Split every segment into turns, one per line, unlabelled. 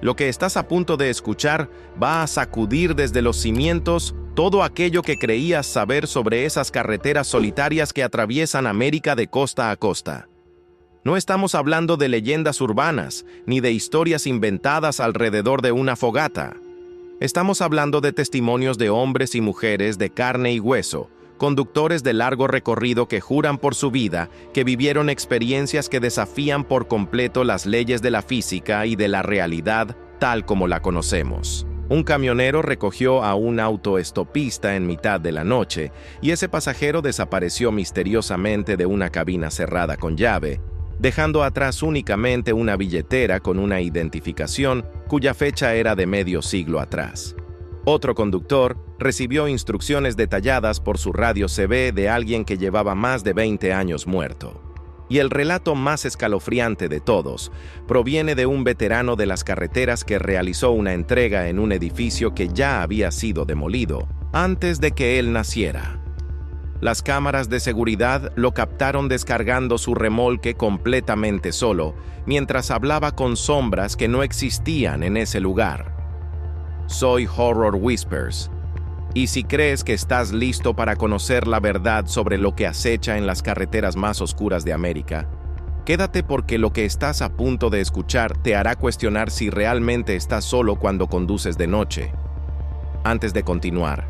Lo que estás a punto de escuchar va a sacudir desde los cimientos todo aquello que creías saber sobre esas carreteras solitarias que atraviesan América de costa a costa. No estamos hablando de leyendas urbanas, ni de historias inventadas alrededor de una fogata. Estamos hablando de testimonios de hombres y mujeres de carne y hueso, conductores de largo recorrido que juran por su vida que vivieron experiencias que desafían por completo las leyes de la física y de la realidad tal como la conocemos. Un camionero recogió a un autoestopista en mitad de la noche y ese pasajero desapareció misteriosamente de una cabina cerrada con llave, dejando atrás únicamente una billetera con una identificación cuya fecha era de medio siglo atrás. Otro conductor recibió instrucciones detalladas por su radio CB de alguien que llevaba más de 20 años muerto. Y el relato más escalofriante de todos proviene de un veterano de las carreteras que realizó una entrega en un edificio que ya había sido demolido antes de que él naciera. Las cámaras de seguridad lo captaron descargando su remolque completamente solo, mientras hablaba con sombras que no existían en ese lugar. Soy Horror Whispers, y si crees que estás listo para conocer la verdad sobre lo que acecha en las carreteras más oscuras de América, quédate porque lo que estás a punto de escuchar te hará cuestionar si realmente estás solo cuando conduces de noche. Antes de continuar,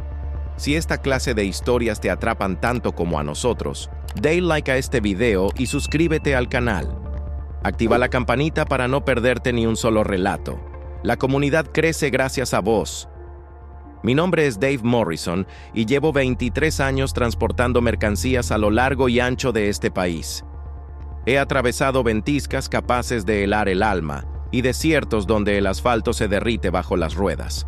si esta clase de historias te atrapan tanto como a nosotros, dale like a este video y suscríbete al canal. Activa la campanita para no perderte ni un solo relato. La comunidad crece gracias a vos. Mi nombre es Dave Morrison y llevo 23 años transportando mercancías a lo largo y ancho de este país. He atravesado ventiscas capaces de helar el alma y desiertos donde el asfalto se derrite bajo las ruedas.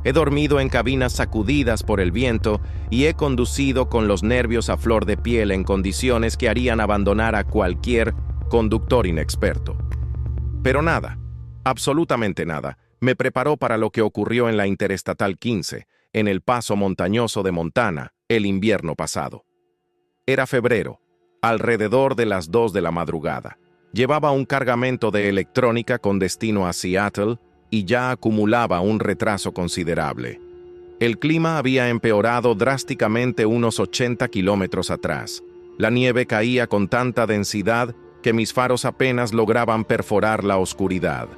He dormido en cabinas sacudidas por el viento y he conducido con los nervios a flor de piel en condiciones que harían abandonar a cualquier conductor inexperto. Pero nada, absolutamente nada, me preparó para lo que ocurrió en la Interestatal 15, en el paso montañoso de Montana, el invierno pasado. Era febrero, alrededor de las 2 de la madrugada. Llevaba un cargamento de electrónica con destino a Seattle y ya acumulaba un retraso considerable. El clima había empeorado drásticamente unos 80 kilómetros atrás. La nieve caía con tanta densidad que mis faros apenas lograban perforar la oscuridad.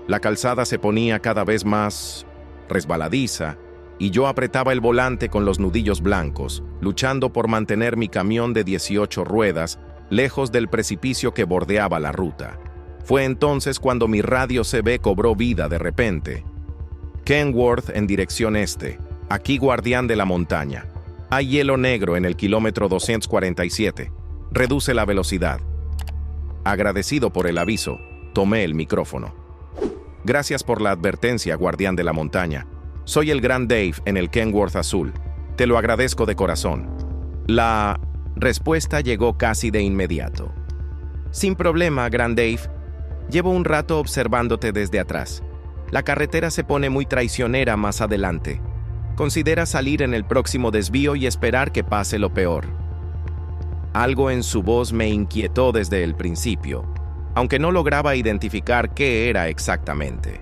La calzada se ponía cada vez más resbaladiza y yo apretaba el volante con los nudillos blancos, luchando por mantener mi camión de 18 ruedas lejos del precipicio que bordeaba la ruta. Fue entonces cuando mi radio CB cobró vida de repente. Kenworth en dirección este, aquí Guardián de la Montaña. Hay hielo negro en el kilómetro 247. Reduce la velocidad. Agradecido por el aviso, tomé el micrófono. Gracias por la advertencia, Guardián de la Montaña. Soy el Gran Dave en el Kenworth azul. Te lo agradezco de corazón. La respuesta llegó casi de inmediato. Sin problema, Gran Dave. Llevo un rato observándote desde atrás. La carretera se pone muy traicionera más adelante. Considera salir en el próximo desvío y esperar que pase lo peor. Algo en su voz me inquietó desde el principio, aunque no lograba identificar qué era exactamente.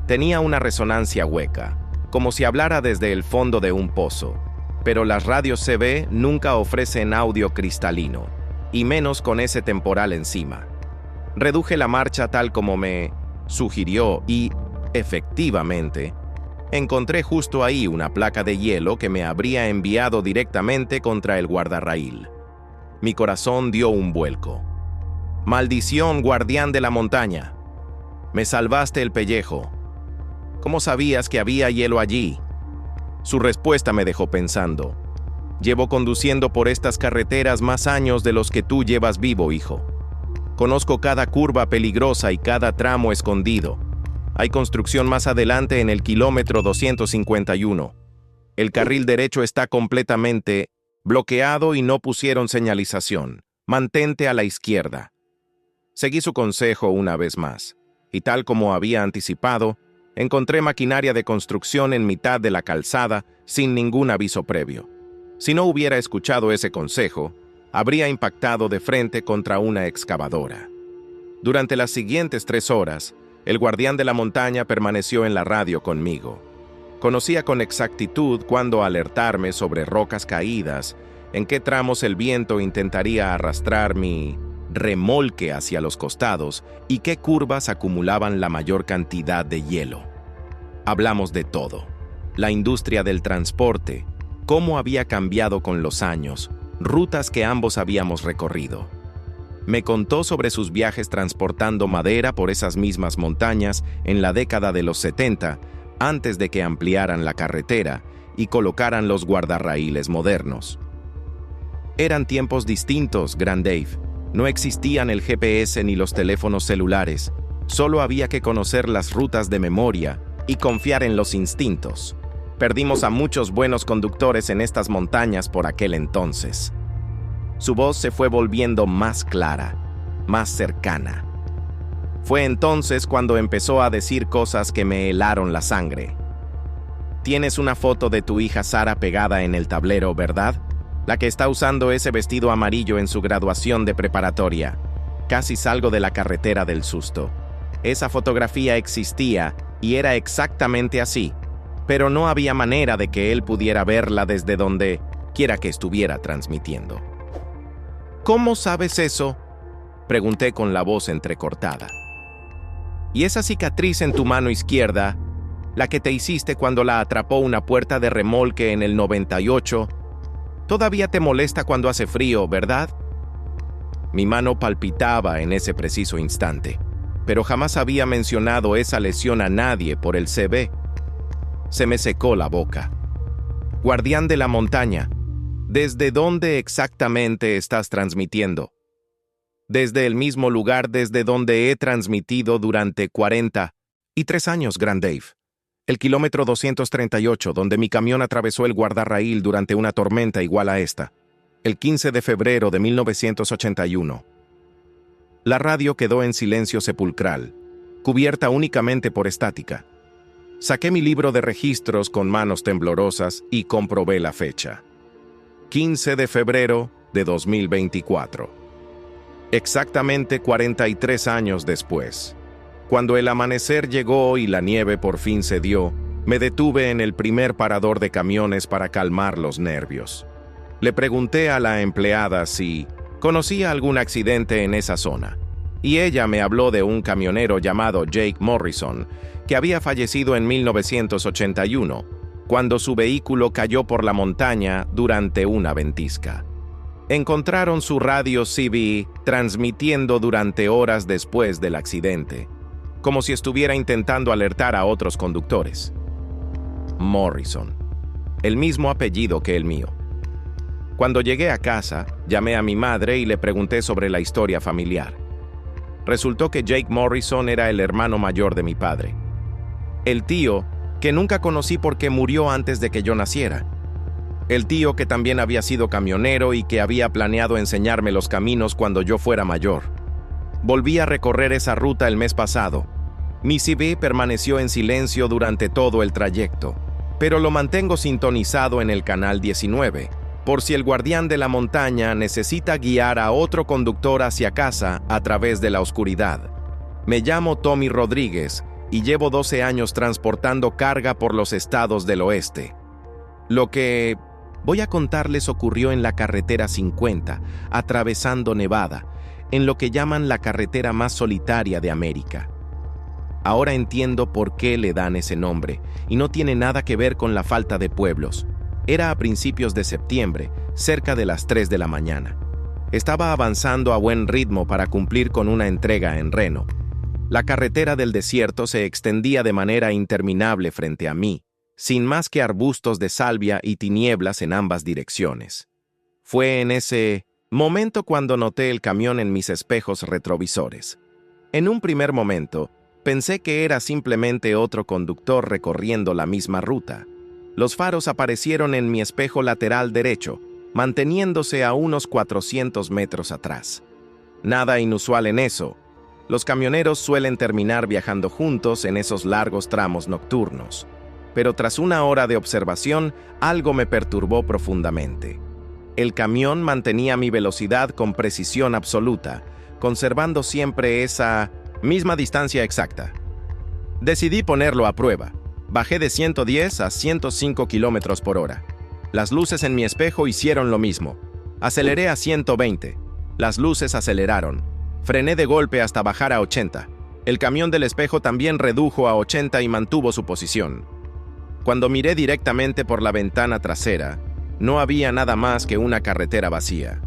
Tenía una resonancia hueca, como si hablara desde el fondo de un pozo, pero las radios CB nunca ofrecen audio cristalino, y menos con ese temporal encima. Reduje la marcha tal como me sugirió y, efectivamente, encontré justo ahí una placa de hielo que me habría enviado directamente contra el guardarraíl. Mi corazón dio un vuelco. ¡Maldición, Guardián de la Montaña! Me salvaste el pellejo. ¿Cómo sabías que había hielo allí? Su respuesta me dejó pensando. Llevo conduciendo por estas carreteras más años de los que tú llevas vivo, hijo. Conozco cada curva peligrosa y cada tramo escondido. Hay construcción más adelante en el kilómetro 251. El carril derecho está completamente bloqueado y no pusieron señalización. Mantente a la izquierda. Seguí su consejo una vez más, y tal como había anticipado, encontré maquinaria de construcción en mitad de la calzada sin ningún aviso previo. Si no hubiera escuchado ese consejo, habría impactado de frente contra una excavadora. Durante las siguientes 3 horas, El guardián de la montaña permaneció en la radio conmigo. Conocía con exactitud cuándo alertarme sobre rocas caídas, en qué tramos el viento intentaría arrastrar mi remolque hacia los costados y qué curvas acumulaban la mayor cantidad de hielo. Hablamos de todo: la industria del transporte, cómo había cambiado con los años, rutas que ambos habíamos recorrido. Me contó sobre sus viajes transportando madera por esas mismas montañas en la década de los 70, antes de que ampliaran la carretera y colocaran los guardarraíles modernos. Eran tiempos distintos, Grand Dave. No existían el GPS ni los teléfonos celulares. Solo había que conocer las rutas de memoria y confiar en los instintos. Perdimos a muchos buenos conductores en estas montañas por aquel entonces. Su voz se fue volviendo más clara, más cercana. Fue entonces cuando empezó a decir cosas que me helaron la sangre. Tienes una foto de tu hija Sara pegada en el tablero, ¿verdad? La que está usando ese vestido amarillo en su graduación de preparatoria. Casi salgo de la carretera del susto. Esa fotografía existía y era exactamente así, pero no había manera de que él pudiera verla desde donde quiera que estuviera transmitiendo. ¿Cómo sabes eso?, pregunté con la voz entrecortada. ¿Y esa cicatriz en tu mano izquierda, la que te hiciste cuando la atrapó una puerta de remolque en el 98, todavía te molesta cuando hace frío, ¿verdad? Mi mano palpitaba en ese preciso instante, pero jamás había mencionado esa lesión a nadie por el CB. Se me secó la boca. Guardián de la montaña, ¿desde dónde exactamente estás transmitiendo? Desde el mismo lugar desde donde he transmitido durante 43 años, Grand Dave. El kilómetro 238, donde mi camión atravesó el guardarraíl durante una tormenta igual a esta. El 15 de febrero de 1981. La radio quedó en silencio sepulcral, cubierta únicamente por estática. Saqué mi libro de registros con manos temblorosas y comprobé la fecha. 15 de febrero de 2024. Exactamente 43 años después. Cuando el amanecer llegó y la nieve por fin cedió, me detuve en el primer parador de camiones para calmar los nervios. Le pregunté a la empleada si conocía algún accidente en esa zona, y ella me habló de un camionero llamado Jake Morrison, que había fallecido en 1981, cuando su vehículo cayó por la montaña durante una ventisca. Encontraron su radio CB transmitiendo durante horas después del accidente, como si estuviera intentando alertar a otros conductores. Morrison, el mismo apellido que el mío. Cuando llegué a casa, llamé a mi madre y le pregunté sobre la historia familiar. Resultó que Jake Morrison era el hermano mayor de mi padre. El tío que nunca conocí porque murió antes de que yo naciera. El tío que también había sido camionero y que había planeado enseñarme los caminos cuando yo fuera mayor. Volví a recorrer esa ruta el mes pasado. Mi CB permaneció en silencio durante todo el trayecto, pero lo mantengo sintonizado en el canal 19, por si el guardián de la montaña necesita guiar a otro conductor hacia casa a través de la oscuridad. Me llamo Tommy Rodríguez y llevo 12 años transportando carga por los estados del oeste. Lo que voy a contarles ocurrió en la carretera 50, atravesando Nevada, en lo que llaman la carretera más solitaria de América. Ahora entiendo por qué le dan ese nombre, y no tiene nada que ver con la falta de pueblos. Era a principios de septiembre, cerca de las 3 de la mañana. Estaba avanzando a buen ritmo para cumplir con una entrega en Reno. La carretera del desierto se extendía de manera interminable frente a mí, sin más que arbustos de salvia y tinieblas en ambas direcciones. Fue en ese momento cuando noté el camión en mis espejos retrovisores. En un primer momento, pensé que era simplemente otro conductor recorriendo la misma ruta. Los faros aparecieron en mi espejo lateral derecho, manteniéndose a unos 400 metros atrás. Nada inusual en eso. Los camioneros suelen terminar viajando juntos en esos largos tramos nocturnos. Pero tras una hora de observación, algo me perturbó profundamente. El camión mantenía mi velocidad con precisión absoluta, conservando siempre esa misma distancia exacta. Decidí ponerlo a prueba. Bajé de 110 a 105 kilómetros por hora. Las luces en mi espejo hicieron lo mismo. Aceleré a 120. Las luces aceleraron. Frené de golpe hasta bajar a 80. El camión del espejo también redujo a 80 y mantuvo su posición. Cuando miré directamente por la ventana trasera, no había nada más que una carretera vacía.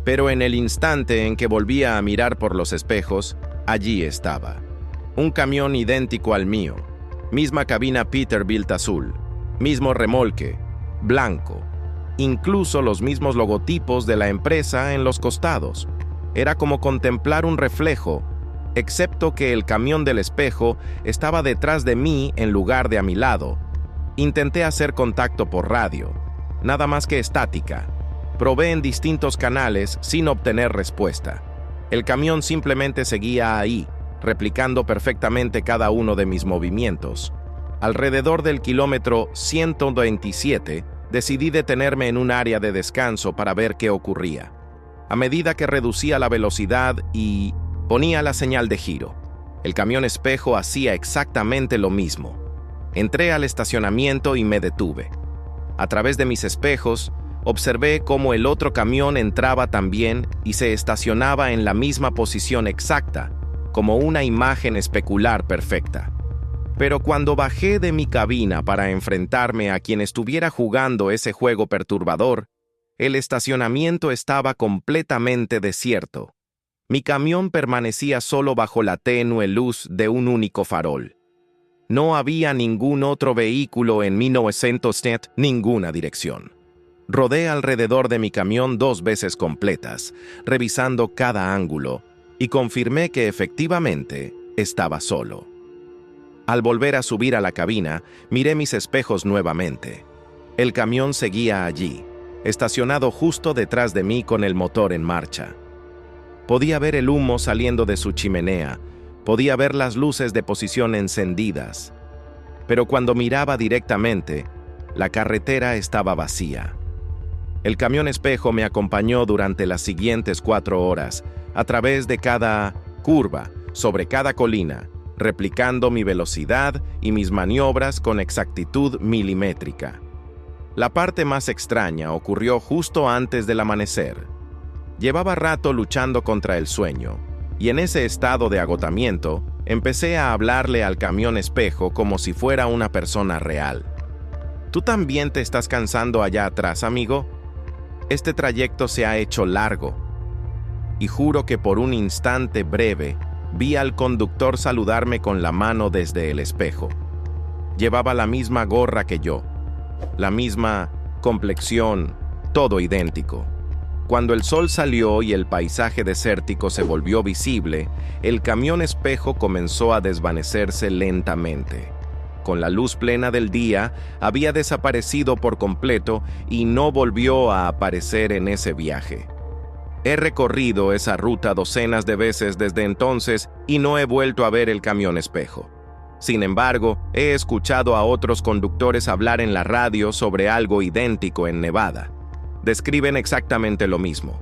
Pero en el instante en que volvía a mirar por los espejos, allí estaba. Un camión idéntico al mío. Misma cabina Peterbilt azul, mismo remolque, blanco, incluso los mismos logotipos de la empresa en los costados. Era como contemplar un reflejo, excepto que el camión del espejo estaba detrás de mí en lugar de a mi lado. Intenté hacer contacto por radio, nada más que estática. Probé en distintos canales sin obtener respuesta. El camión simplemente seguía ahí, replicando perfectamente cada uno de mis movimientos. Alrededor del kilómetro 127, decidí detenerme en un área de descanso para ver qué ocurría. A medida que reducía la velocidad y ponía la señal de giro, el camión espejo hacía exactamente lo mismo. Entré al estacionamiento y me detuve. A través de mis espejos, observé cómo el otro camión entraba también y se estacionaba en la misma posición exacta, como una imagen especular perfecta. Pero cuando bajé de mi cabina para enfrentarme a quien estuviera jugando ese juego perturbador, el estacionamiento estaba completamente desierto. Mi camión permanecía solo bajo la tenue luz de un único farol. No había ningún otro vehículo en 1900, ninguna dirección. Rodé alrededor de mi camión 2 veces completas, revisando cada ángulo, y confirmé que efectivamente estaba solo. Al volver a subir a la cabina, miré mis espejos nuevamente. El camión seguía allí, estacionado justo detrás de mí con el motor en marcha. Podía ver el humo saliendo de su chimenea, podía ver las luces de posición encendidas. Pero cuando miraba directamente, la carretera estaba vacía. El camión espejo me acompañó durante las siguientes 4 horas, a través de cada curva, sobre cada colina, replicando mi velocidad y mis maniobras con exactitud milimétrica. La parte más extraña ocurrió justo antes del amanecer. Llevaba rato luchando contra el sueño, y en ese estado de agotamiento, empecé a hablarle al camión espejo como si fuera una persona real. ¿Tú también te estás cansando allá atrás, amigo? Este trayecto se ha hecho largo. Y juro que por un instante breve, vi al conductor saludarme con la mano desde el espejo. Llevaba la misma gorra que yo, la misma complexión, todo idéntico. Cuando el sol salió y el paisaje desértico se volvió visible, el camión espejo comenzó a desvanecerse lentamente. Con la luz plena del día, había desaparecido por completo y no volvió a aparecer en ese viaje. He recorrido esa ruta docenas de veces desde entonces y no he vuelto a ver el camión espejo. Sin embargo, he escuchado a otros conductores hablar en la radio sobre algo idéntico en Nevada. Describen exactamente lo mismo.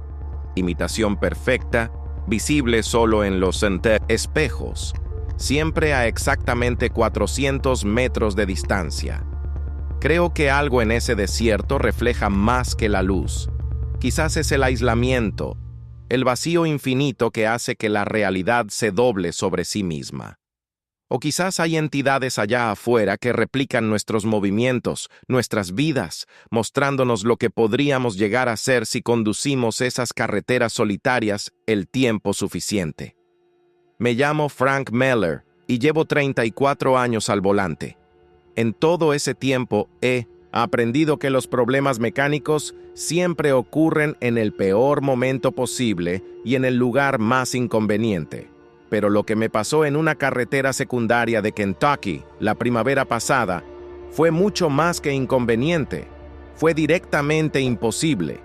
Imitación perfecta, visible solo en los espejos, siempre a exactamente 400 metros de distancia. Creo que algo en ese desierto refleja más que la luz. Quizás es el aislamiento, el vacío infinito que hace que la realidad se doble sobre sí misma. O quizás hay entidades allá afuera que replican nuestros movimientos, nuestras vidas, mostrándonos lo que podríamos llegar a ser si conducimos esas carreteras solitarias el tiempo suficiente. Me llamo Frank Meller y llevo 34 años al volante. En todo ese tiempo he aprendido que los problemas mecánicos siempre ocurren en el peor momento posible y en el lugar más inconveniente. Pero lo que me pasó en una carretera secundaria de Kentucky la primavera pasada fue mucho más que inconveniente. Fue directamente imposible.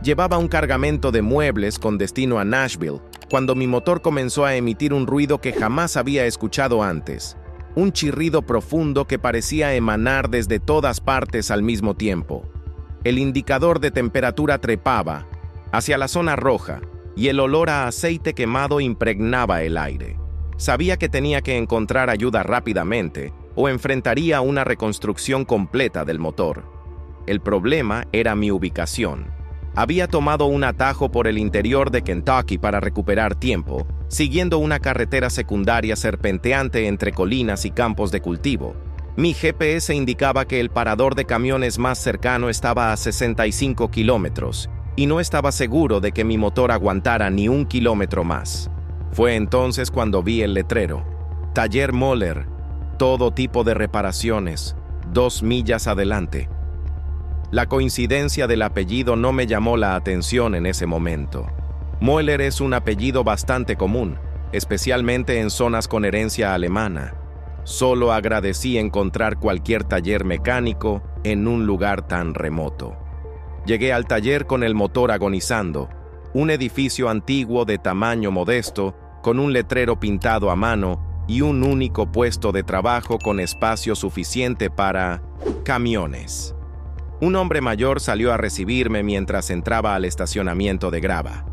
Llevaba un cargamento de muebles con destino a Nashville cuando mi motor comenzó a emitir un ruido que jamás había escuchado antes. Un chirrido profundo que parecía emanar desde todas partes al mismo tiempo. El indicador de temperatura trepaba hacia la zona roja y el olor a aceite quemado impregnaba el aire. Sabía que tenía que encontrar ayuda rápidamente o enfrentaría una reconstrucción completa del motor. El problema era mi ubicación. Había tomado un atajo por el interior de Kentucky para recuperar tiempo, siguiendo una carretera secundaria serpenteante entre colinas y campos de cultivo. Mi GPS indicaba que el parador de camiones más cercano estaba a 65 kilómetros, y no estaba seguro de que mi motor aguantara ni un kilómetro más. Fue entonces cuando vi el letrero. Taller Moller, todo tipo de reparaciones, 2 millas adelante. La coincidencia del apellido no me llamó la atención en ese momento. Moller es un apellido bastante común, especialmente en zonas con herencia alemana. Solo agradecí encontrar cualquier taller mecánico en un lugar tan remoto. Llegué al taller con el motor agonizando, un edificio antiguo de tamaño modesto, con un letrero pintado a mano y un único puesto de trabajo con espacio suficiente para camiones. Un hombre mayor salió a recibirme mientras entraba al estacionamiento de grava.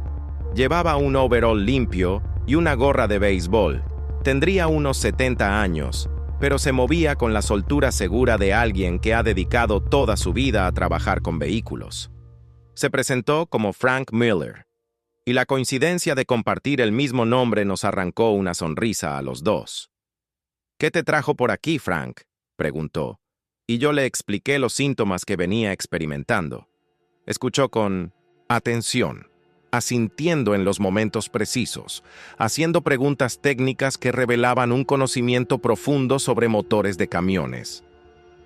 Llevaba un overol limpio y una gorra de béisbol. Tendría unos 70 años, pero se movía con la soltura segura de alguien que ha dedicado toda su vida a trabajar con vehículos. Se presentó como Frank Miller, y la coincidencia de compartir el mismo nombre nos arrancó una sonrisa a los dos. «¿Qué te trajo por aquí, Frank?», preguntó, y yo le expliqué los síntomas que venía experimentando. Escuchó con atención, asintiendo en los momentos precisos, haciendo preguntas técnicas que revelaban un conocimiento profundo sobre motores de camiones.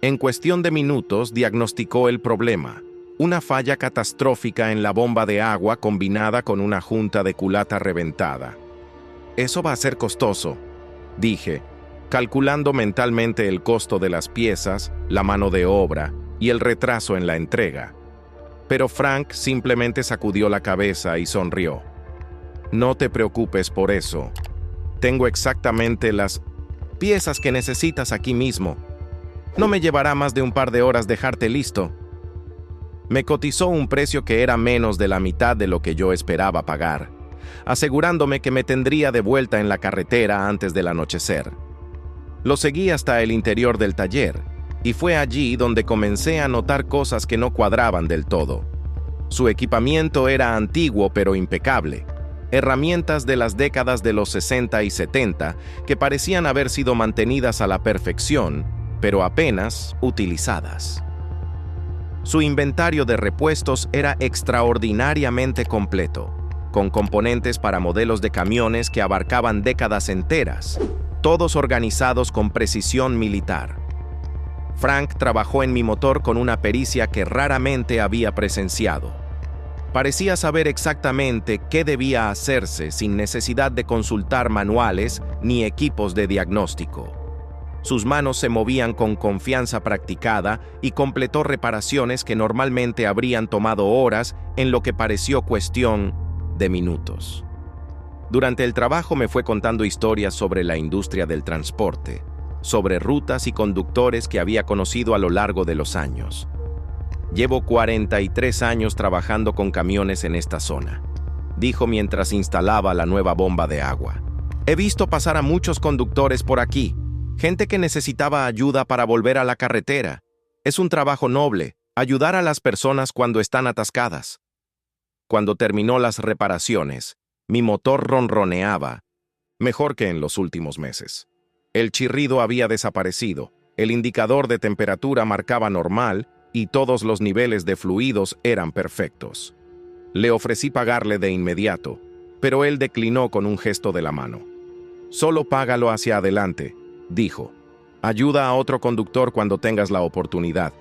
En cuestión de minutos diagnosticó el problema, una falla catastrófica en la bomba de agua combinada con una junta de culata reventada. «Eso va a ser costoso», dije, calculando mentalmente el costo de las piezas, la mano de obra y el retraso en la entrega. Pero Frank simplemente sacudió la cabeza y sonrió. «No te preocupes por eso. Tengo exactamente las piezas que necesitas aquí mismo. No me llevará más de un par de horas dejarte listo». Me cotizó un precio que era menos de la mitad de lo que yo esperaba pagar, asegurándome que me tendría de vuelta en la carretera antes del anochecer. Lo seguí hasta el interior del taller, y fue allí donde comencé a notar cosas que no cuadraban del todo. Su equipamiento era antiguo pero impecable, herramientas de las décadas de los 60 y 70 que parecían haber sido mantenidas a la perfección, pero apenas utilizadas. Su inventario de repuestos era extraordinariamente completo, con componentes para modelos de camiones que abarcaban décadas enteras, todos organizados con precisión militar. Frank trabajó en mi motor con una pericia que raramente había presenciado. Parecía saber exactamente qué debía hacerse sin necesidad de consultar manuales ni equipos de diagnóstico. Sus manos se movían con confianza practicada y completó reparaciones que normalmente habrían tomado horas en lo que pareció cuestión de minutos. Durante el trabajo me fue contando historias sobre la industria del transporte, sobre rutas y conductores que había conocido a lo largo de los años. «Llevo 43 años trabajando con camiones en esta zona», dijo mientras instalaba la nueva bomba de agua. «He visto pasar a muchos conductores por aquí, gente que necesitaba ayuda para volver a la carretera. Es un trabajo noble, ayudar a las personas cuando están atascadas». Cuando terminó las reparaciones, mi motor ronroneaba, mejor que en los últimos meses. El chirrido había desaparecido, el indicador de temperatura marcaba normal y todos los niveles de fluidos eran perfectos. Le ofrecí pagarle de inmediato, pero él declinó con un gesto de la mano. «Solo págalo hacia adelante», dijo. «Ayuda a otro conductor cuando tengas la oportunidad.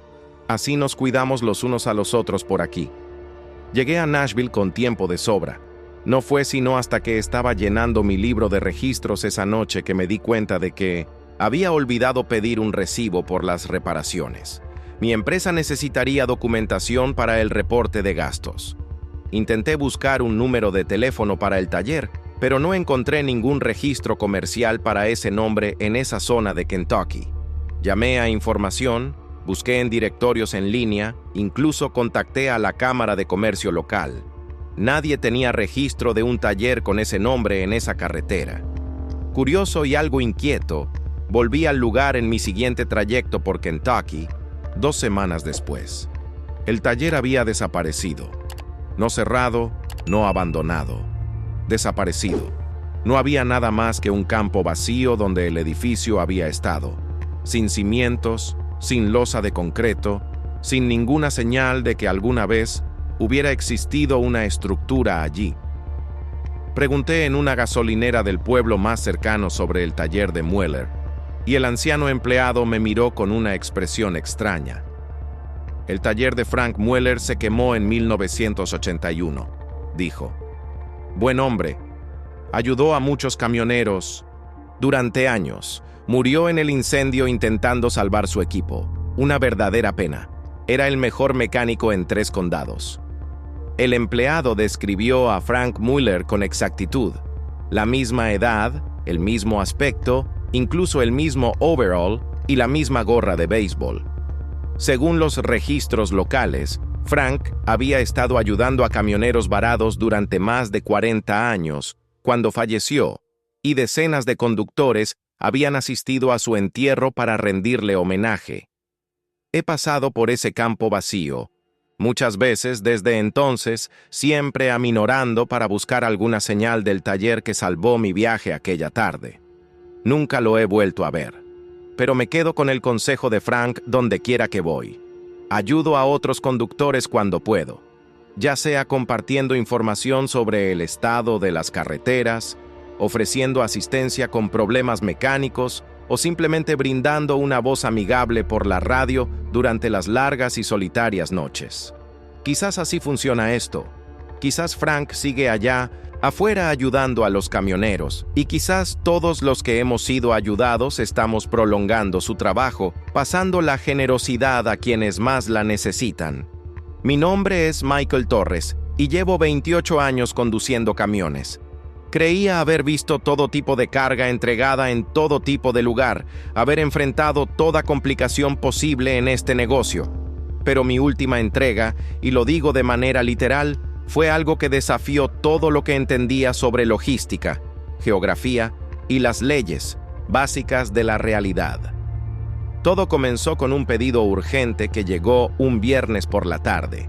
Así nos cuidamos los unos a los otros por aquí». Llegué a Nashville con tiempo de sobra. No fue sino hasta que estaba llenando mi libro de registros esa noche que me di cuenta de que había olvidado pedir un recibo por las reparaciones. Mi empresa necesitaría documentación para el reporte de gastos. Intenté buscar un número de teléfono para el taller, pero no encontré ningún registro comercial para ese nombre en esa zona de Kentucky. Llamé a información, busqué en directorios en línea, incluso contacté a la Cámara de Comercio local. Nadie tenía registro de un taller con ese nombre en esa carretera. Curioso y algo inquieto, volví al lugar en mi siguiente trayecto por Kentucky 2 semanas después. El taller había desaparecido. No cerrado, no abandonado. Desaparecido. No había nada más que un campo vacío donde el edificio había estado, sin cimientos, sin losa de concreto, sin ninguna señal de que alguna vez hubiera existido una estructura allí. Pregunté en una gasolinera del pueblo más cercano sobre el taller de Mueller, y el anciano empleado me miró con una expresión extraña. El taller de Frank Mueller se quemó en 1981, dijo. Buen hombre. Ayudó a muchos camioneros. Durante años, murió en el incendio intentando salvar su equipo. Una verdadera pena. Era el mejor mecánico en 3 condados. El empleado describió a Frank Mueller con exactitud. La misma edad, el mismo aspecto, incluso el mismo overall y la misma gorra de béisbol. Según los registros locales, Frank había estado ayudando a camioneros varados durante más de 40 años, cuando falleció, y decenas de conductores habían asistido a su entierro para rendirle homenaje. He pasado por ese campo vacío, muchas veces desde entonces, siempre aminorando para buscar alguna señal del taller que salvó mi viaje aquella tarde. Nunca lo he vuelto a ver, pero me quedo con el consejo de Frank donde quiera que voy. Ayudo a otros conductores cuando puedo, ya sea compartiendo información sobre el estado de las carreteras, ofreciendo asistencia con problemas mecánicos o simplemente brindando una voz amigable por la radio durante las largas y solitarias noches. Quizás así funciona esto. Quizás Frank sigue allá, afuera ayudando a los camioneros, y quizás todos los que hemos sido ayudados estamos prolongando su trabajo, pasando la generosidad a quienes más la necesitan. Mi nombre es Michael Torres, y llevo 28 años conduciendo camiones. Creía haber visto todo tipo de carga entregada en todo tipo de lugar, haber enfrentado toda complicación posible en este negocio. Pero mi última entrega, y lo digo de manera literal, fue algo que desafió todo lo que entendía sobre logística, geografía y las leyes básicas de la realidad. Todo comenzó con un pedido urgente que llegó un viernes por la tarde.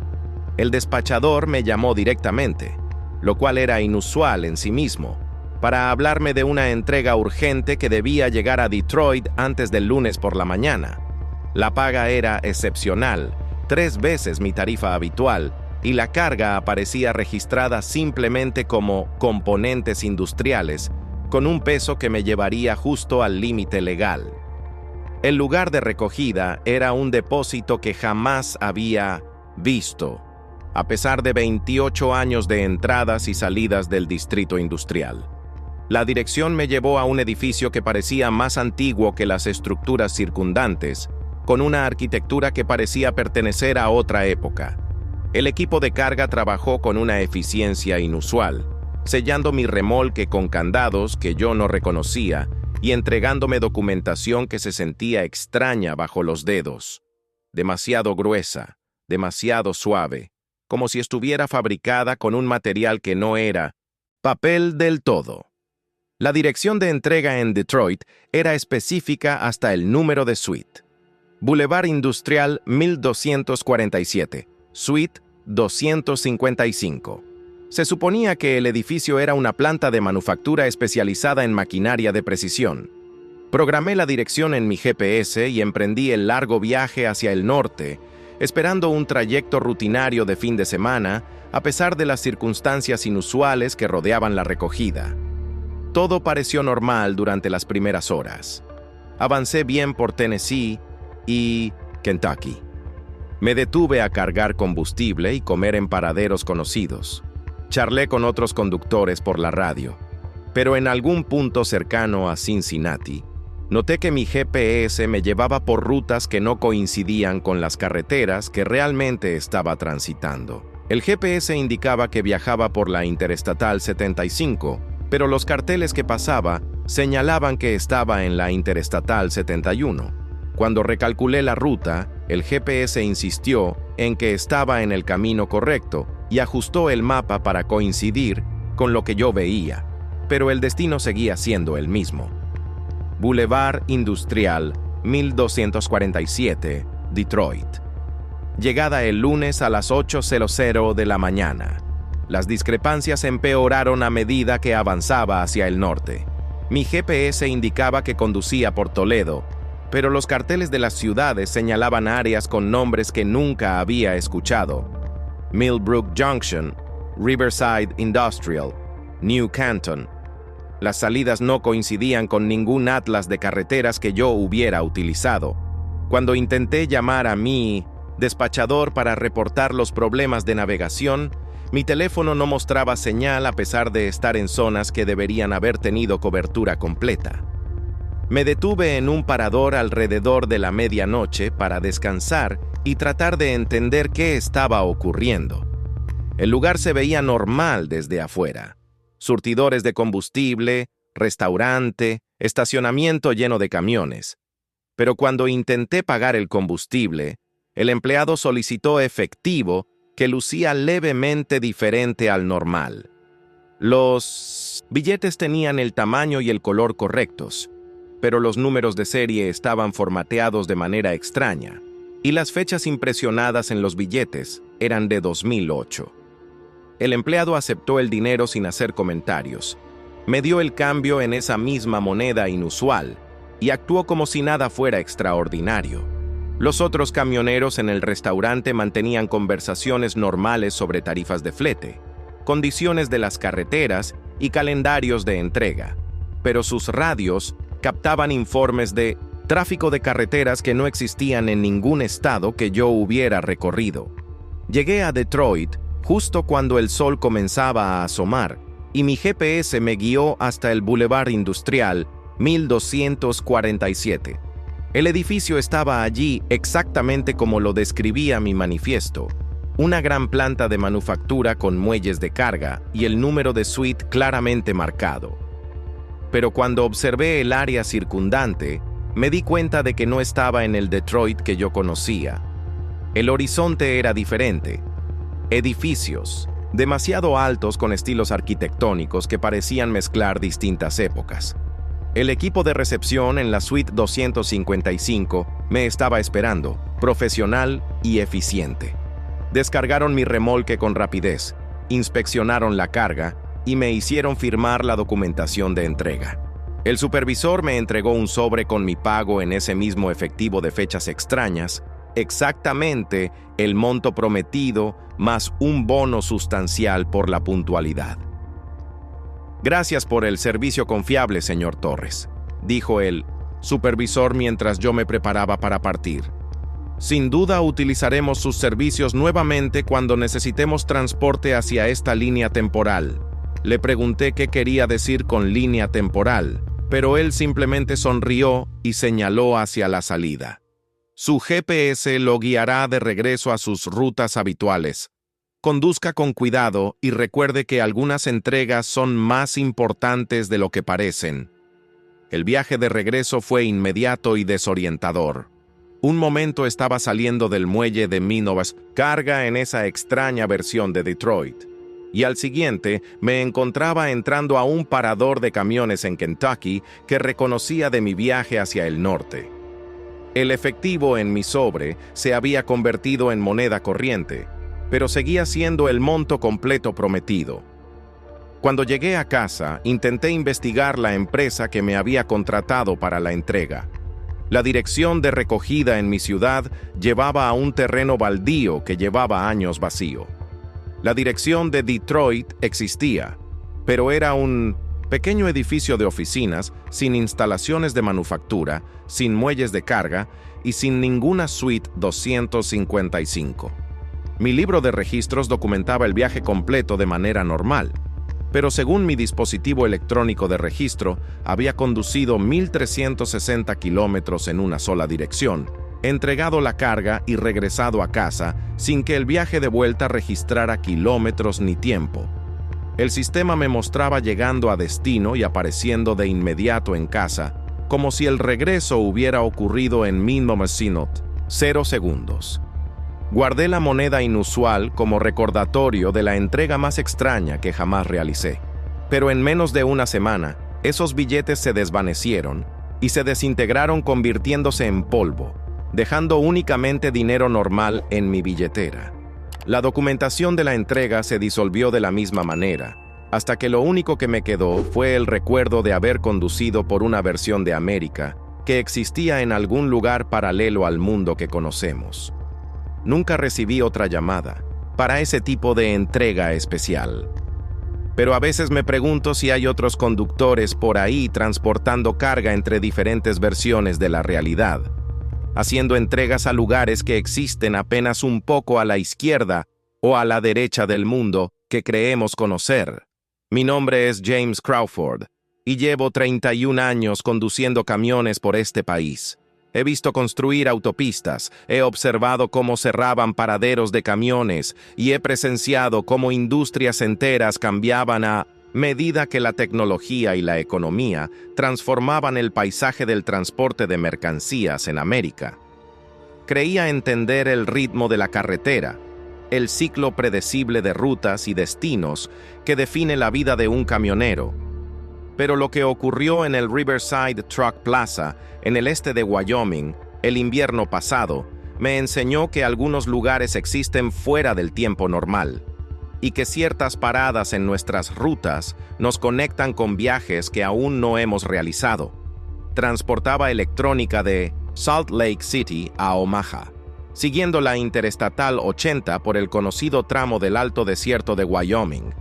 El despachador me llamó directamente, lo cual era inusual en sí mismo, para hablarme de una entrega urgente que debía llegar a Detroit antes del lunes por la mañana. La paga era excepcional, 3 veces mi tarifa habitual, y la carga aparecía registrada simplemente como componentes industriales, con un peso que me llevaría justo al límite legal. El lugar de recogida era un depósito que jamás había visto, a pesar de 28 años de entradas y salidas del distrito industrial. La dirección me llevó a un edificio que parecía más antiguo que las estructuras circundantes, con una arquitectura que parecía pertenecer a otra época. El equipo de carga trabajó con una eficiencia inusual, sellando mi remolque con candados que yo no reconocía y entregándome documentación que se sentía extraña bajo los dedos. Demasiado gruesa, demasiado suave, como si estuviera fabricada con un material que no era papel del todo. La dirección de entrega en Detroit era específica hasta el número de suite. Boulevard Industrial 1247. Suite 255. Se suponía que el edificio era una planta de manufactura especializada en maquinaria de precisión. Programé la dirección en mi GPS y emprendí el largo viaje hacia el norte, esperando un trayecto rutinario de fin de semana, a pesar de las circunstancias inusuales que rodeaban la recogida. Todo pareció normal durante las primeras horas. Avancé bien por Tennessee y Kentucky. Me detuve a cargar combustible y comer en paraderos conocidos. Charlé con otros conductores por la radio, pero en algún punto cercano a Cincinnati, noté que mi GPS me llevaba por rutas que no coincidían con las carreteras que realmente estaba transitando. El GPS indicaba que viajaba por la Interestatal 75, pero los carteles que pasaba señalaban que estaba en la Interestatal 71. Cuando recalculé la ruta, el GPS insistió en que estaba en el camino correcto y ajustó el mapa para coincidir con lo que yo veía. pero el destino seguía siendo el mismo. Boulevard Industrial, 1247, Detroit. Llegada el lunes a las 8:00 de la mañana. Las discrepancias empeoraron a medida que avanzaba hacia el norte. Mi GPS indicaba que conducía por Toledo, pero los carteles de las ciudades señalaban áreas con nombres que nunca había escuchado: Millbrook Junction, Riverside Industrial, New Canton. Las salidas no coincidían con ningún atlas de carreteras que yo hubiera utilizado. Cuando intenté llamar a mi despachador para reportar los problemas de navegación, mi teléfono no mostraba señal a pesar de estar en zonas que deberían haber tenido cobertura completa. Me detuve en un parador alrededor de la medianoche para descansar y tratar de entender qué estaba ocurriendo. El lugar se veía normal desde afuera. Surtidores de combustible, restaurante, estacionamiento lleno de camiones. Pero cuando intenté pagar el combustible, el empleado solicitó efectivo que lucía levemente diferente al normal. Los billetes tenían el tamaño y el color correctos, pero los números de serie estaban formateados de manera extraña, y las fechas impresionadas en los billetes eran de 2008. El empleado aceptó el dinero sin hacer comentarios. Me dio el cambio en esa misma moneda inusual y actuó como si nada fuera extraordinario. Los otros camioneros en el restaurante mantenían conversaciones normales sobre tarifas de flete, condiciones de las carreteras y calendarios de entrega, pero sus radios captaban informes de tráfico de carreteras que no existían en ningún estado que yo hubiera recorrido. Llegué a Detroit justo cuando el sol comenzaba a asomar, y mi GPS me guió hasta el Boulevard Industrial, 1247. El edificio estaba allí exactamente como lo describía mi manifiesto: una gran planta de manufactura con muelles de carga y el número de suite claramente marcado. Pero cuando observé el área circundante, me di cuenta de que no estaba en el Detroit que yo conocía. El horizonte era diferente. Edificios, demasiado altos con estilos arquitectónicos que parecían mezclar distintas épocas. El equipo de recepción en la suite 255 me estaba esperando, profesional y eficiente. Descargaron mi remolque con rapidez, inspeccionaron la carga y me hicieron firmar la documentación de entrega. El supervisor me entregó un sobre con mi pago en ese mismo efectivo de fechas extrañas, exactamente el monto prometido más un bono sustancial por la puntualidad. «Gracias por el servicio confiable, señor Torres», dijo el supervisor mientras yo me preparaba para partir. «Sin duda utilizaremos sus servicios nuevamente cuando necesitemos transporte hacia esta línea temporal». Le pregunté qué quería decir con línea temporal, pero él simplemente sonrió y señaló hacia la salida. «Su GPS lo guiará de regreso a sus rutas habituales. Conduzca con cuidado y recuerde que algunas entregas son más importantes de lo que parecen». El viaje de regreso fue inmediato y desorientador. Un momento estaba saliendo del muelle de Minovas, carga en esa extraña versión de Detroit, y al siguiente me encontraba entrando a un parador de camiones en Kentucky que reconocía de mi viaje hacia el norte. El efectivo en mi sobre se había convertido en moneda corriente, pero seguía siendo el monto completo prometido. Cuando llegué a casa, intenté investigar la empresa que me había contratado para la entrega. La dirección de recogida en mi ciudad llevaba a un terreno baldío que llevaba años vacío. La dirección de Detroit existía, pero era un pequeño edificio de oficinas sin instalaciones de manufactura, sin muelles de carga y sin ninguna suite 255. Mi libro de registros documentaba el viaje completo de manera normal, pero según mi dispositivo electrónico de registro, había conducido 1,360 kilómetros en una sola dirección, entregado la carga y regresado a casa sin que el viaje de vuelta registrara kilómetros ni tiempo. El sistema me mostraba llegando a destino y apareciendo de inmediato en casa, como si el regreso hubiera ocurrido en 0 segundos. Guardé la moneda inusual como recordatorio de la entrega más extraña que jamás realicé. Pero en menos de una semana, esos billetes se desvanecieron y se desintegraron convirtiéndose en polvo, dejando únicamente dinero normal en mi billetera. La documentación de la entrega se disolvió de la misma manera, hasta que lo único que me quedó fue el recuerdo de haber conducido por una versión de América que existía en algún lugar paralelo al mundo que conocemos. Nunca recibí otra llamada para ese tipo de entrega especial. Pero a veces me pregunto si hay otros conductores por ahí transportando carga entre diferentes versiones de la realidad, haciendo entregas a lugares que existen apenas un poco a la izquierda o a la derecha del mundo que creemos conocer. Mi nombre es James Crawford y llevo 31 años conduciendo camiones por este país. He visto construir autopistas, he observado cómo cerraban paraderos de camiones y he presenciado cómo industrias enteras cambiaban a medida que la tecnología y la economía transformaban el paisaje del transporte de mercancías en América. Creía entender el ritmo de la carretera, el ciclo predecible de rutas y destinos que define la vida de un camionero. Pero lo que ocurrió en el Riverside Truck Plaza, en el este de Wyoming, el invierno pasado, me enseñó que algunos lugares existen fuera del tiempo normal, y que ciertas paradas en nuestras rutas nos conectan con viajes que aún no hemos realizado. Transportaba electrónica de Salt Lake City a Omaha, siguiendo la Interestatal 80 por el conocido tramo del Alto Desierto de Wyoming.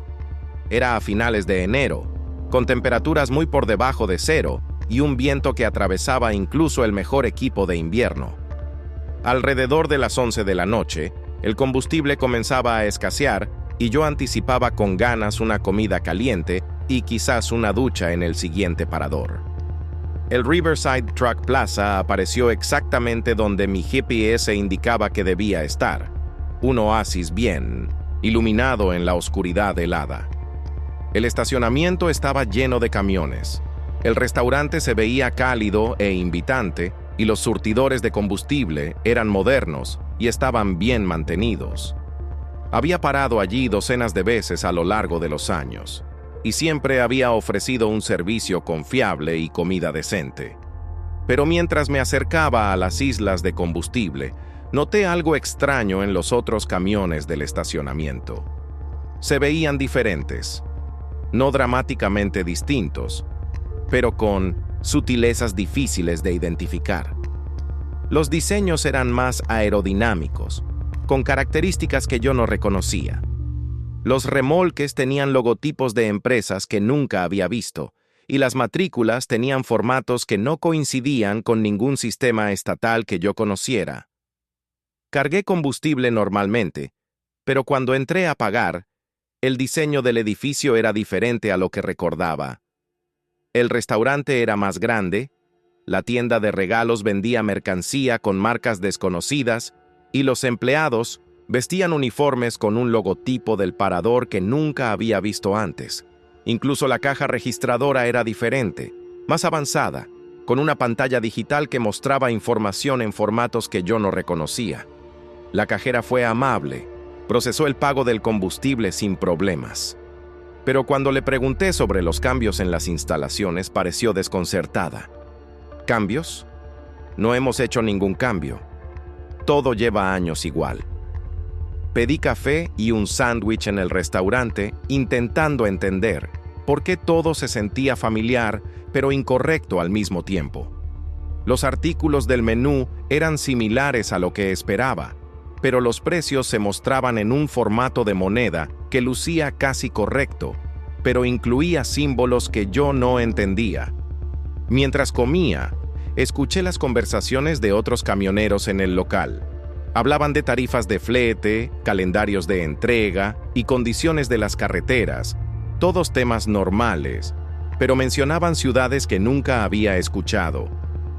Era a finales de enero, con temperaturas muy por debajo de cero y un viento que atravesaba incluso el mejor equipo de invierno. Alrededor de las 11 de la noche, el combustible comenzaba a escasear y yo anticipaba con ganas una comida caliente y quizás una ducha en el siguiente parador. El Riverside Truck Plaza apareció exactamente donde mi GPS indicaba que debía estar, un oasis bien iluminado en la oscuridad helada. El estacionamiento estaba lleno de camiones. El restaurante se veía cálido e invitante y los surtidores de combustible eran modernos y estaban bien mantenidos. Había parado allí docenas de veces a lo largo de los años y siempre había ofrecido un servicio confiable y comida decente. Pero mientras me acercaba a las islas de combustible, noté algo extraño en los otros camiones del estacionamiento. Se veían diferentes, no dramáticamente distintos, pero con sutilezas difíciles de identificar. Los diseños eran más aerodinámicos, con características que yo no reconocía. Los remolques tenían logotipos de empresas que nunca había visto, y las matrículas tenían formatos que no coincidían con ningún sistema estatal que yo conociera. Cargué combustible normalmente, pero cuando entré a pagar, el diseño del edificio era diferente a lo que recordaba. El restaurante era más grande, la tienda de regalos vendía mercancía con marcas desconocidas y los empleados vestían uniformes con un logotipo del parador que nunca había visto antes. Incluso la caja registradora era diferente, más avanzada, con una pantalla digital que mostraba información en formatos que yo no reconocía. La cajera fue amable, procesó el pago del combustible sin problemas. Pero cuando le pregunté sobre los cambios en las instalaciones, pareció desconcertada. ¿Cambios? No hemos hecho ningún cambio. Todo lleva años igual. Pedí café y un sándwich en el restaurante, intentando entender por qué todo se sentía familiar, pero incorrecto al mismo tiempo. Los artículos del menú eran similares a lo que esperaba, pero los precios se mostraban en un formato de moneda que lucía casi correcto, pero incluía símbolos que yo no entendía. Mientras comía, escuché las conversaciones de otros camioneros en el local. Hablaban de tarifas de flete, calendarios de entrega y condiciones de las carreteras, todos temas normales, pero mencionaban ciudades que nunca había escuchado.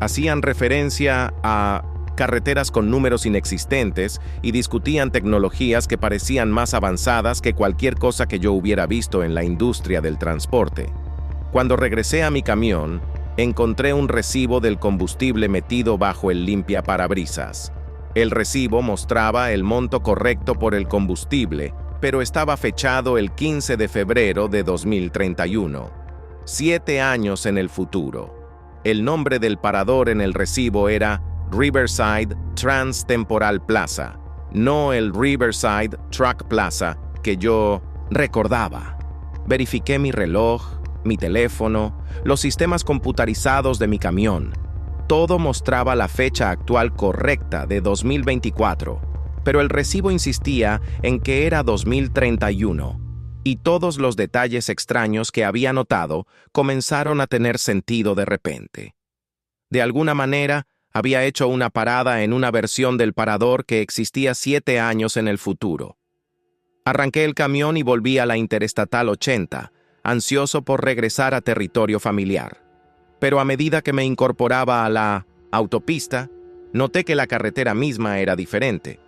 Hacían referencia a carreteras con números inexistentes y discutían tecnologías que parecían más avanzadas que cualquier cosa que yo hubiera visto en la industria del transporte. Cuando regresé a mi camión, encontré un recibo del combustible metido bajo el limpiaparabrisas. El recibo mostraba el monto correcto por el combustible pero estaba fechado el 15 de febrero de 2031, 7 años en el futuro. El nombre del parador en el recibo era Riverside Transtemporal Plaza, no el Riverside Truck Plaza que yo recordaba. Verifiqué mi reloj, mi teléfono, los sistemas computarizados de mi camión. Todo mostraba la fecha actual correcta de 2024, pero el recibo insistía en que era 2031, y todos los detalles extraños que había notado comenzaron a tener sentido de repente. De alguna manera, había hecho una parada en una versión del parador que existía 7 años en el futuro. Arranqué el camión y volví a la Interestatal 80, ansioso por regresar a territorio familiar. Pero a medida que me incorporaba a la autopista, noté que la carretera misma era diferente.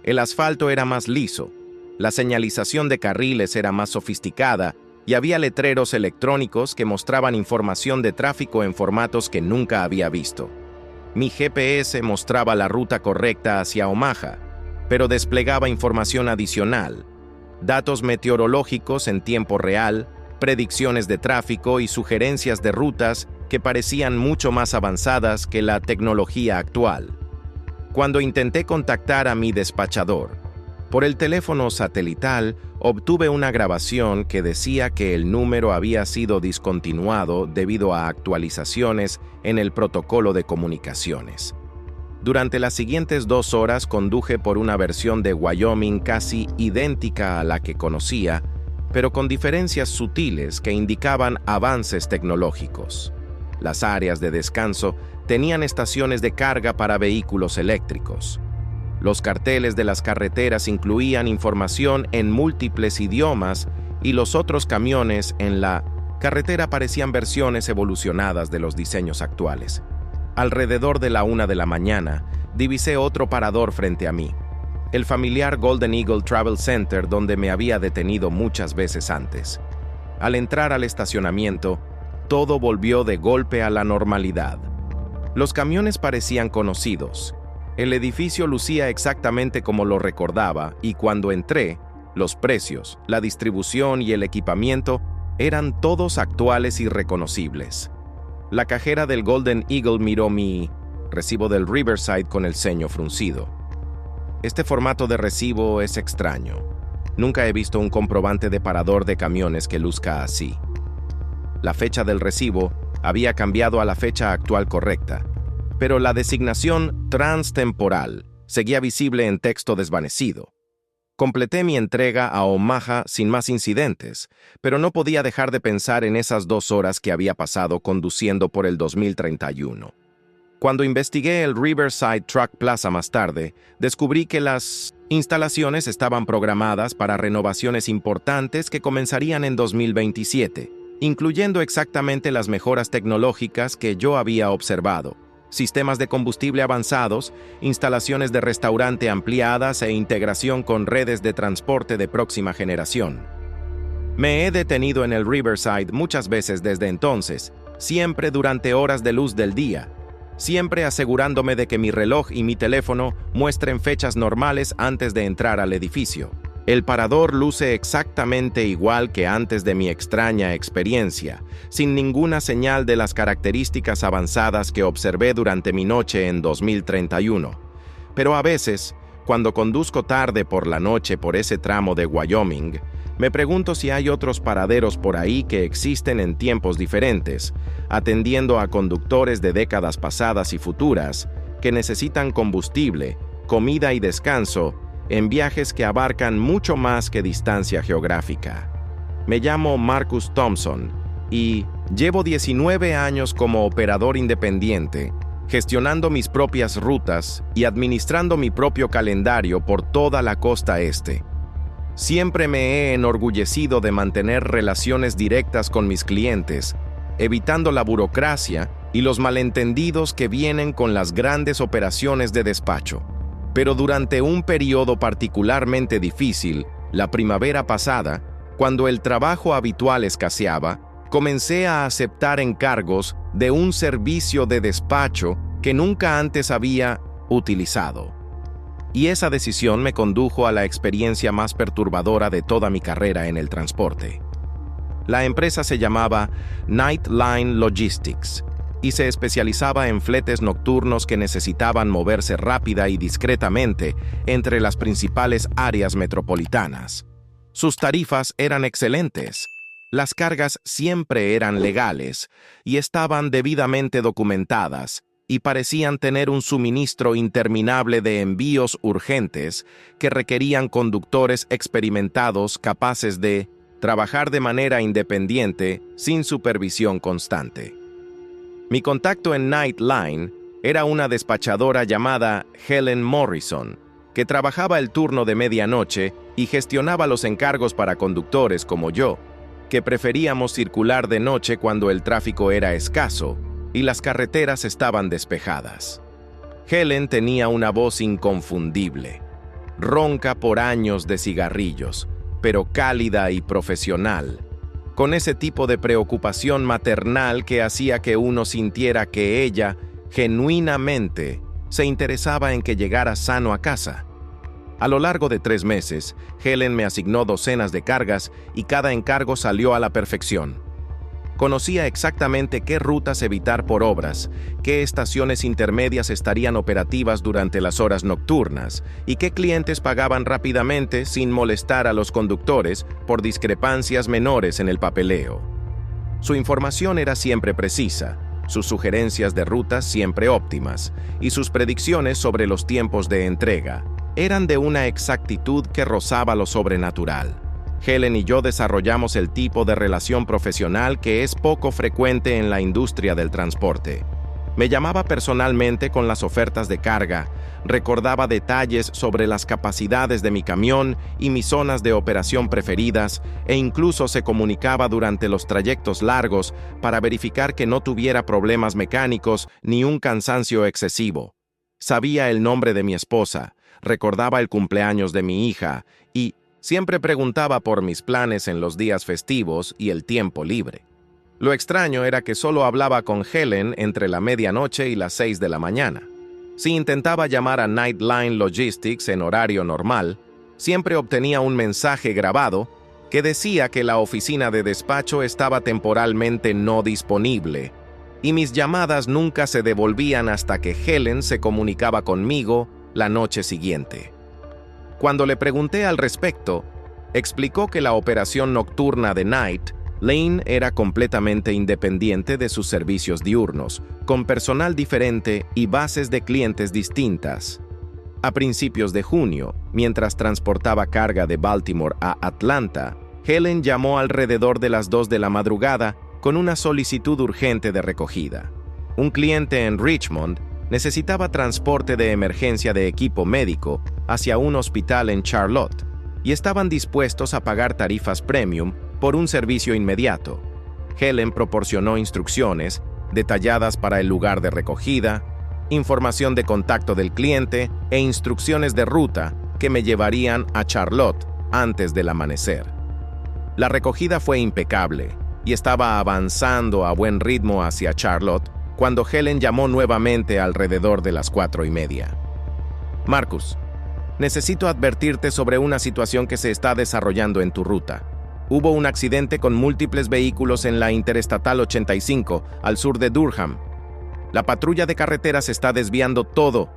El asfalto era más liso, la señalización de carriles era más sofisticada y había letreros electrónicos que mostraban información de tráfico en formatos que nunca había visto. Mi GPS mostraba la ruta correcta hacia Omaha, pero desplegaba información adicional, datos meteorológicos en tiempo real, predicciones de tráfico y sugerencias de rutas que parecían mucho más avanzadas que la tecnología actual. Cuando intenté contactar a mi despachador, por el teléfono satelital obtuve una grabación que decía que el número había sido discontinuado debido a actualizaciones en el protocolo de comunicaciones. Durante las siguientes 2 horas conduje por una versión de Wyoming casi idéntica a la que conocía, pero con diferencias sutiles que indicaban avances tecnológicos. Las áreas de descanso tenían estaciones de carga para vehículos eléctricos. Los carteles de las carreteras incluían información en múltiples idiomas y los otros camiones en la carretera parecían versiones evolucionadas de los diseños actuales. Alrededor de la 1 de la mañana, divisé otro parador frente a mí, el familiar Golden Eagle Travel Center donde me había detenido muchas veces antes. Al entrar al estacionamiento, todo volvió de golpe a la normalidad. Los camiones parecían conocidos. El edificio lucía exactamente como lo recordaba y cuando entré, los precios, la distribución y el equipamiento eran todos actuales y reconocibles. La cajera del Golden Eagle miró mi recibo del Riverside con el ceño fruncido. Este formato de recibo es extraño. Nunca he visto un comprobante de parador de camiones que luzca así. La fecha del recibo había cambiado a la fecha actual correcta, pero la designación transtemporal seguía visible en texto desvanecido. Completé mi entrega a Omaha sin más incidentes, pero no podía dejar de pensar en esas 2 horas que había pasado conduciendo por el 2031. Cuando investigué el Riverside Truck Plaza más tarde, descubrí que las instalaciones estaban programadas para renovaciones importantes que comenzarían en 2027, incluyendo exactamente las mejoras tecnológicas que yo había observado. Sistemas de combustible avanzados, instalaciones de restaurante ampliadas e integración con redes de transporte de próxima generación. Me he detenido en el Riverside muchas veces desde entonces, siempre durante horas de luz del día, siempre asegurándome de que mi reloj y mi teléfono muestren fechas normales antes de entrar al edificio. El parador luce exactamente igual que antes de mi extraña experiencia, sin ninguna señal de las características avanzadas que observé durante mi noche en 2031. Pero a veces, cuando conduzco tarde por la noche por ese tramo de Wyoming, me pregunto si hay otros paraderos por ahí que existen en tiempos diferentes, atendiendo a conductores de décadas pasadas y futuras que necesitan combustible, comida y descanso en viajes que abarcan mucho más que distancia geográfica. Me llamo Marcus Thompson y llevo 19 años como operador independiente, gestionando mis propias rutas y administrando mi propio calendario por toda la costa este. Siempre me he enorgullecido de mantener relaciones directas con mis clientes, evitando la burocracia y los malentendidos que vienen con las grandes operaciones de despacho. Pero durante un periodo particularmente difícil, la primavera pasada, cuando el trabajo habitual escaseaba, comencé a aceptar encargos de un servicio de despacho que nunca antes había utilizado. Y esa decisión me condujo a la experiencia más perturbadora de toda mi carrera en el transporte. La empresa se llamaba Nightline Logistics y se especializaba en fletes nocturnos que necesitaban moverse rápida y discretamente entre las principales áreas metropolitanas. Sus tarifas eran excelentes, las cargas siempre eran legales y estaban debidamente documentadas, y parecían tener un suministro interminable de envíos urgentes que requerían conductores experimentados capaces de trabajar de manera independiente sin supervisión constante. Mi contacto en Nightline era una despachadora llamada Helen Morrison, que trabajaba el turno de medianoche y gestionaba los encargos para conductores como yo, que preferíamos circular de noche cuando el tráfico era escaso y las carreteras estaban despejadas. Helen tenía una voz inconfundible, ronca por años de cigarrillos, pero cálida y profesional, con ese tipo de preocupación maternal que hacía que uno sintiera que ella, genuinamente, se interesaba en que llegara sano a casa. A lo largo de 3 meses, Helen me asignó docenas de cargas y cada encargo salió a la perfección. Conocía exactamente qué rutas evitar por obras, qué estaciones intermedias estarían operativas durante las horas nocturnas y qué clientes pagaban rápidamente sin molestar a los conductores por discrepancias menores en el papeleo. Su información era siempre precisa, sus sugerencias de rutas siempre óptimas y sus predicciones sobre los tiempos de entrega eran de una exactitud que rozaba lo sobrenatural. Helen y yo desarrollamos el tipo de relación profesional que es poco frecuente en la industria del transporte. Me llamaba personalmente con las ofertas de carga, recordaba detalles sobre las capacidades de mi camión y mis zonas de operación preferidas, e incluso se comunicaba durante los trayectos largos para verificar que no tuviera problemas mecánicos ni un cansancio excesivo. Sabía el nombre de mi esposa, recordaba el cumpleaños de mi hija y siempre preguntaba por mis planes en los días festivos y el tiempo libre. Lo extraño era que solo hablaba con Helen entre la medianoche y las 6 de la mañana. Si intentaba llamar a Nightline Logistics en horario normal, siempre obtenía un mensaje grabado que decía que la oficina de despacho estaba temporalmente no disponible, y mis llamadas nunca se devolvían hasta que Helen se comunicaba conmigo la noche siguiente. Cuando le pregunté al respecto, explicó que la operación nocturna de Nightline era completamente independiente de sus servicios diurnos, con personal diferente y bases de clientes distintas. A principios de junio, mientras transportaba carga de Baltimore a Atlanta, Helen llamó alrededor de las 2 de la madrugada con una solicitud urgente de recogida. Un cliente en Richmond necesitaba transporte de emergencia de equipo médico hacia un hospital en Charlotte y estaban dispuestos a pagar tarifas premium por un servicio inmediato. Helen proporcionó instrucciones detalladas para el lugar de recogida, información de contacto del cliente e instrucciones de ruta que me llevarían a Charlotte antes del amanecer. La recogida fue impecable y estaba avanzando a buen ritmo hacia Charlotte cuando Helen llamó nuevamente alrededor de las 4:30. Marcus, necesito advertirte sobre una situación que se está desarrollando en tu ruta. Hubo un accidente con múltiples vehículos en la Interestatal 85, al sur de Durham. La patrulla de carreteras está desviando todo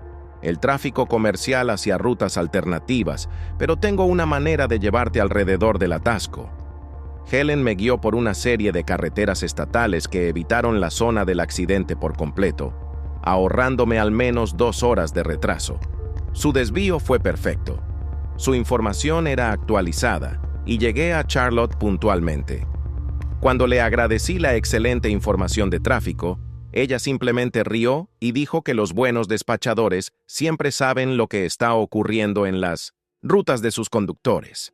el tráfico comercial hacia rutas alternativas, pero tengo una manera de llevarte alrededor del atasco. Helen me guió por una serie de carreteras estatales que evitaron la zona del accidente por completo, ahorrándome al menos 2 horas de retraso. Su desvío fue perfecto. Su información era actualizada y llegué a Charlotte puntualmente. Cuando le agradecí la excelente información de tráfico, ella simplemente rió y dijo que los buenos despachadores siempre saben lo que está ocurriendo en las rutas de sus conductores.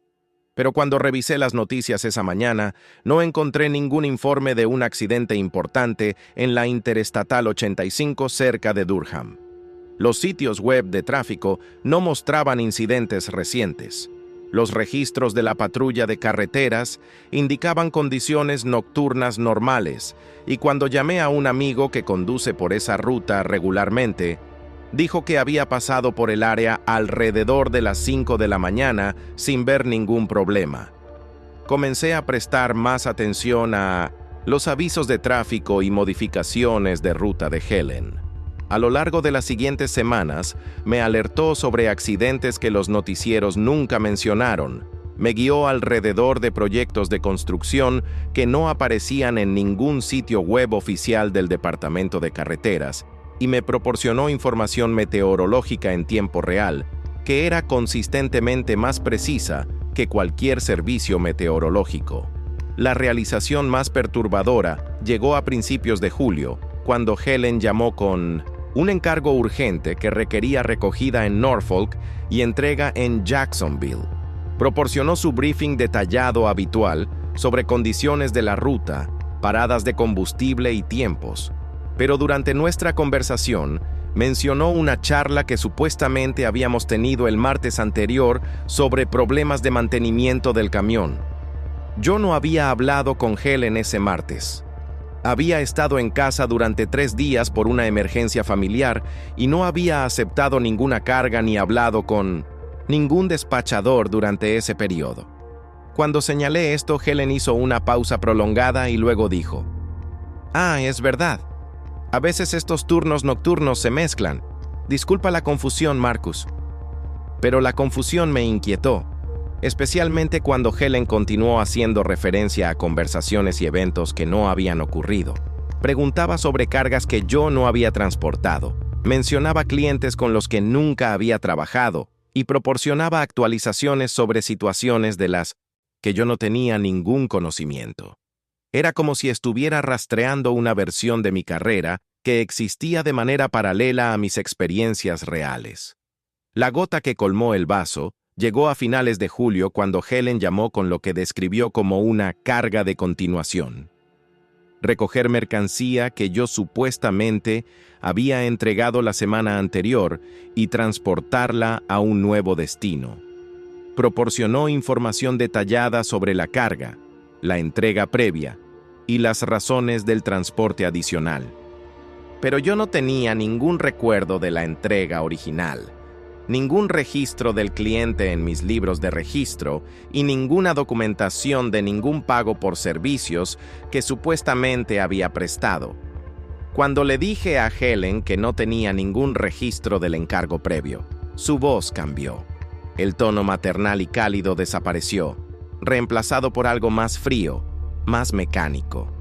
Pero cuando revisé las noticias esa mañana, no encontré ningún informe de un accidente importante en la Interestatal 85 cerca de Durham. Los sitios web de tráfico no mostraban incidentes recientes. Los registros de la patrulla de carreteras indicaban condiciones nocturnas normales, y cuando llamé a un amigo que conduce por esa ruta regularmente, Dijo que había pasado por el área alrededor de las 5 de la mañana sin ver ningún problema. Comencé a prestar más atención a los avisos de tráfico y modificaciones de ruta de Helen. A lo largo de las siguientes semanas, me alertó sobre accidentes que los noticieros nunca mencionaron. Me guió alrededor de proyectos de construcción que no aparecían en ningún sitio web oficial del Departamento de Carreteras y me proporcionó información meteorológica en tiempo real, que era consistentemente más precisa que cualquier servicio meteorológico. La realización más perturbadora llegó a principios de julio, cuando Helen llamó con un encargo urgente que requería recogida en Norfolk y entrega en Jacksonville. Proporcionó su briefing detallado habitual sobre condiciones de la ruta, paradas de combustible y tiempos. Pero durante nuestra conversación, mencionó una charla que supuestamente habíamos tenido el martes anterior sobre problemas de mantenimiento del camión. Yo no había hablado con Helen ese martes. Había estado en casa durante 3 días por una emergencia familiar y no había aceptado ninguna carga ni hablado con ningún despachador durante ese periodo. Cuando señalé esto, Helen hizo una pausa prolongada y luego dijo: «Ah, es verdad. A veces estos turnos nocturnos se mezclan. Disculpa la confusión, Marcus». Pero la confusión me inquietó, especialmente cuando Helen continuó haciendo referencia a conversaciones y eventos que no habían ocurrido. Preguntaba sobre cargas que yo no había transportado, mencionaba clientes con los que nunca había trabajado y proporcionaba actualizaciones sobre situaciones de las que yo no tenía ningún conocimiento. Era como si estuviera rastreando una versión de mi carrera que existía de manera paralela a mis experiencias reales. La gota que colmó el vaso llegó a finales de julio cuando Helen llamó con lo que describió como una carga de continuación. Recoger mercancía que yo supuestamente había entregado la semana anterior y transportarla a un nuevo destino. Proporcionó información detallada sobre la carga, la entrega previa y las razones del transporte adicional. Pero yo no tenía ningún recuerdo de la entrega original, ningún registro del cliente en mis libros de registro y ninguna documentación de ningún pago por servicios que supuestamente había prestado. Cuando le dije a Helen que no tenía ningún registro del encargo previo, su voz cambió. El tono maternal y cálido desapareció, reemplazado por algo más frío, más mecánico.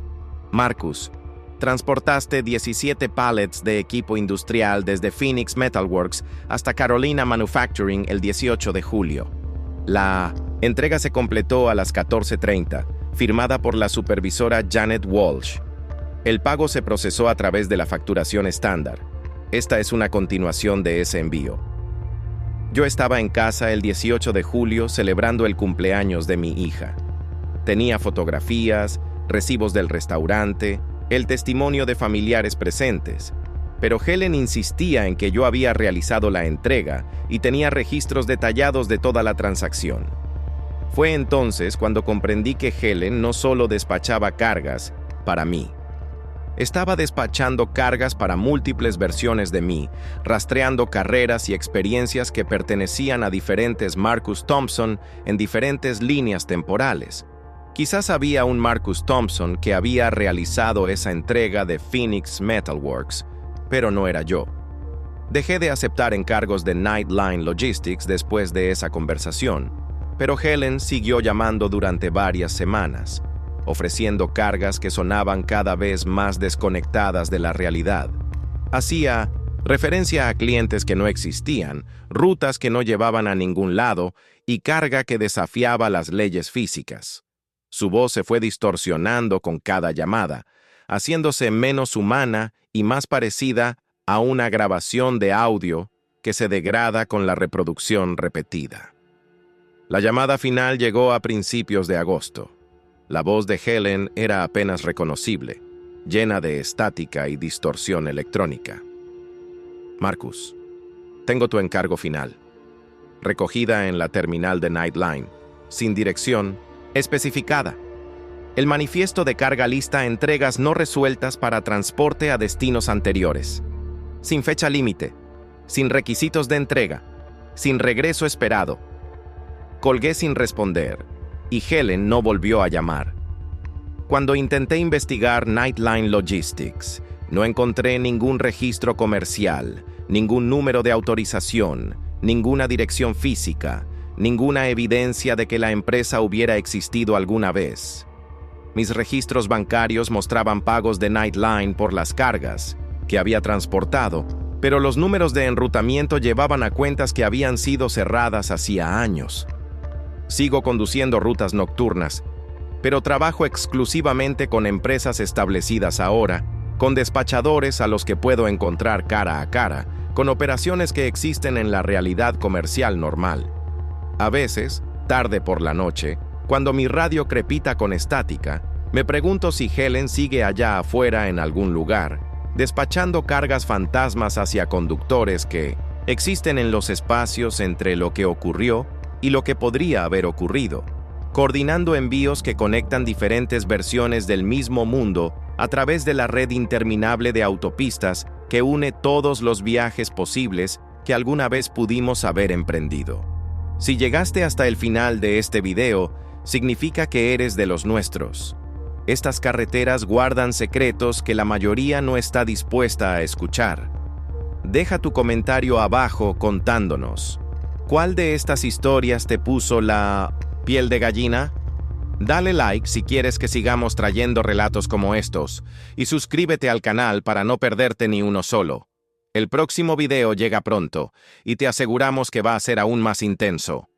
«Marcus, transportaste 17 pallets de equipo industrial desde Phoenix Metalworks hasta Carolina Manufacturing el 18 de julio. La entrega se completó a las 14:30, firmada por la supervisora Janet Walsh. El pago se procesó a través de la facturación estándar. Esta es una continuación de ese envío. Yo estaba en casa el 18 de julio celebrando el cumpleaños de mi hija. Tenía fotografías, recibos del restaurante, el testimonio de familiares presentes, pero Helen insistía en que yo había realizado la entrega y tenía registros detallados de toda la transacción. Fue entonces cuando comprendí que Helen no solo despachaba cargas para mí. Estaba despachando cargas para múltiples versiones de mí, rastreando carreras y experiencias que pertenecían a diferentes Marcus Thompson en diferentes líneas temporales. Quizás había un Marcus Thompson que había realizado esa entrega de Phoenix Metalworks, pero no era yo. Dejé de aceptar encargos de Nightline Logistics después de esa conversación, pero Helen siguió llamando durante varias semanas, ofreciendo cargas que sonaban cada vez más desconectadas de la realidad. Hacía referencia a clientes que no existían, rutas que no llevaban a ningún lado y carga que desafiaba las leyes físicas. Su voz se fue distorsionando con cada llamada, haciéndose menos humana y más parecida a una grabación de audio que se degrada con la reproducción repetida. La llamada final llegó a principios de agosto. La voz de Helen era apenas reconocible, llena de estática y distorsión electrónica. «Marcus, tengo tu encargo final. Recogida en la terminal de Nightline, sin dirección especificada. El manifiesto de carga lista entregas no resueltas para transporte a destinos anteriores. Sin fecha límite. sin requisitos de entrega, sin regreso esperado. Colgué sin responder, y Helen no volvió a llamar. Cuando intenté investigar Nightline Logistics, no encontré ningún registro comercial, ningún número de autorización, ninguna dirección física, ninguna evidencia de que la empresa hubiera existido alguna vez. Mis registros bancarios mostraban pagos de Nightline por las cargas que había transportado, pero los números de enrutamiento llevaban a cuentas que habían sido cerradas hacía años. Sigo conduciendo rutas nocturnas, pero trabajo exclusivamente con empresas establecidas ahora, con despachadores a los que puedo encontrar cara a cara, con operaciones que existen en la realidad comercial normal. A veces, tarde por la noche, cuando mi radio crepita con estática, me pregunto si Helen sigue allá afuera en algún lugar, despachando cargas fantasmas hacia conductores que existen en los espacios entre lo que ocurrió y lo que podría haber ocurrido, coordinando envíos que conectan diferentes versiones del mismo mundo a través de la red interminable de autopistas que une todos los viajes posibles que alguna vez pudimos haber emprendido. Si llegaste hasta el final de este video, significa que eres de los nuestros. Estas carreteras guardan secretos que la mayoría no está dispuesta a escuchar. Deja tu comentario abajo contándonos. ¿Cuál de estas historias te puso la piel de gallina? Dale like si quieres que sigamos trayendo relatos como estos, y suscríbete al canal para no perderte ni uno solo. El próximo video llega pronto, y te aseguramos que va a ser aún más intenso.